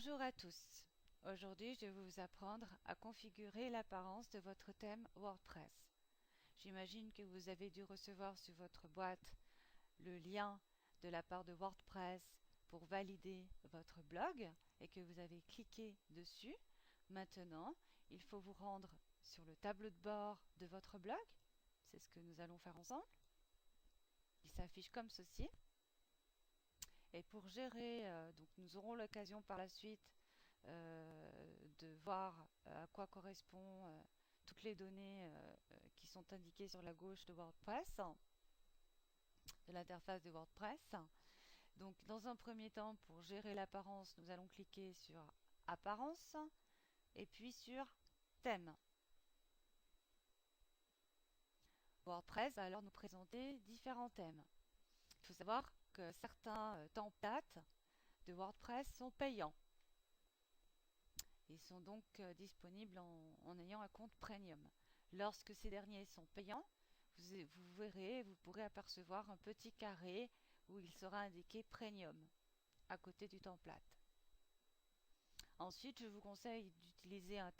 Bonjour à tous. Aujourd'hui, je vais vous apprendre à configurer l'apparence de votre thème WordPress. J'imagine que vous avez dû recevoir sur votre boîte le lien de la part de WordPress pour valider votre blog et que vous avez cliqué dessus. Maintenant, il faut vous rendre sur le tableau de bord de votre blog. C'est ce que nous allons faire ensemble. Il s'affiche comme ceci. Et pour gérer, donc nous aurons l'occasion par la suite de voir à quoi correspond toutes les données qui sont indiquées sur la gauche de WordPress, de l'interface de WordPress. Donc dans un premier temps, pour gérer l'apparence, nous allons cliquer sur Apparence et puis sur Thème. WordPress va alors nous présenter différents thèmes. Il faut savoir que certains templates de WordPress sont payants. Ils sont donc disponibles en ayant un compte premium. Lorsque ces derniers sont payants, vous verrez, vous pourrez apercevoir un petit carré où il sera indiqué premium à côté du template. Ensuite, je vous conseille d'utiliser un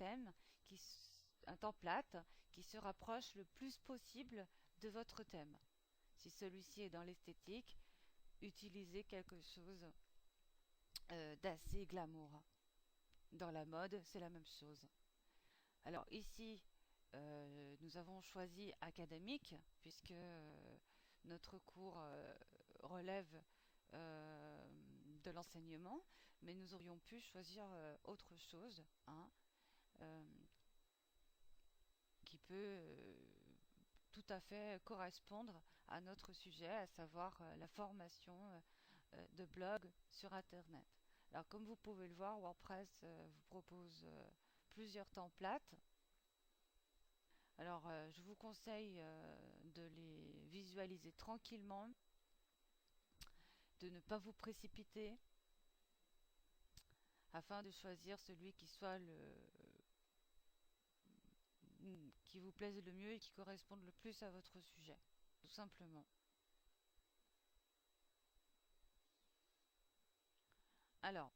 template qui se rapproche le plus possible de votre thème. Si celui-ci est dans l'esthétique, utilisez quelque chose d'assez glamour. Dans la mode, c'est la même chose. Alors ici, nous avons choisi académique, puisque notre cours relève de l'enseignement, mais nous aurions pu choisir autre chose, qui peut tout à fait correspondre à notre sujet, à savoir la formation de blog sur Internet. Alors comme vous pouvez le voir, WordPress vous propose plusieurs templates. Alors je vous conseille de les visualiser tranquillement, de ne pas vous précipiter, afin de choisir celui qui soit qui vous plaise le mieux et qui corresponde le plus à votre sujet, tout simplement. Alors,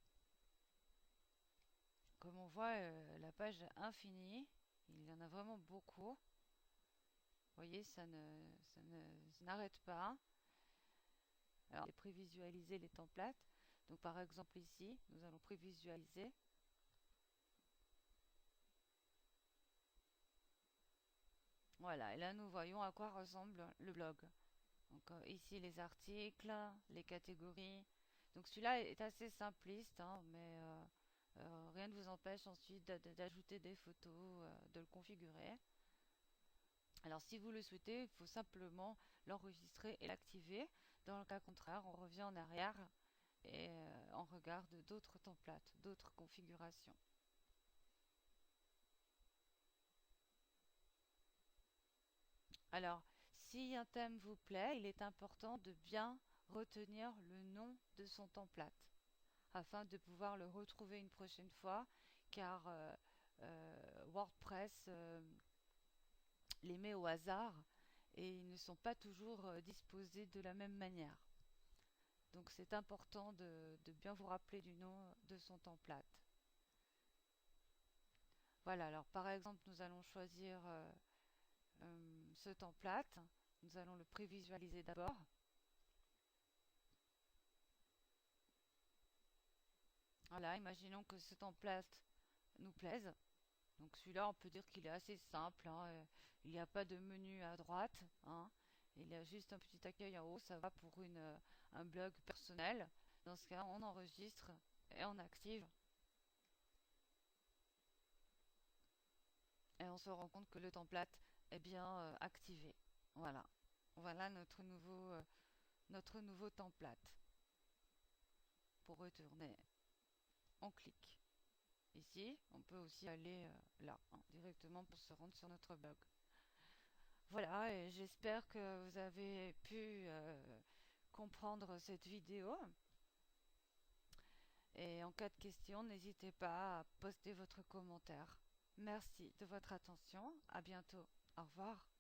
comme on voit, la page est infinie. Il y en a vraiment beaucoup. Vous voyez, ça n'arrête pas. Alors, j'ai prévisualisé les templates. Donc, par exemple, ici, nous allons prévisualiser. Voilà, et là, nous voyons à quoi ressemble le blog. Donc, ici, les articles, les catégories. Donc, celui-là est assez simpliste, mais rien ne vous empêche ensuite d'ajouter des photos, de le configurer. Alors si vous le souhaitez, il faut simplement l'enregistrer et l'activer. Dans le cas contraire, on revient en arrière et on regarde d'autres templates, d'autres configurations. Alors, si un thème vous plaît, il est important de bien retenir le nom de son template afin de pouvoir le retrouver une prochaine fois, car WordPress les met au hasard et ils ne sont pas toujours disposés de la même manière. Donc c'est important de bien vous rappeler du nom de son template. Voilà, alors par exemple nous allons choisir ce template. Nous allons le prévisualiser d'abord. Voilà, imaginons que ce template nous plaise. Donc celui-là, on peut dire qu'il est assez simple. Il n'y a pas de menu à droite. Il y a juste un petit accueil en haut. Ça va pour un blog personnel. Dans ce cas, on enregistre et on active. Et on se rend compte que le template est bien activé. Voilà. Voilà notre nouveau template. Pour retourner, on clique. Ici, on peut aussi aller là, directement pour se rendre sur notre blog. Voilà, et j'espère que vous avez pu comprendre cette vidéo. Et en cas de question, n'hésitez pas à poster votre commentaire. Merci de votre attention. À bientôt. Au revoir.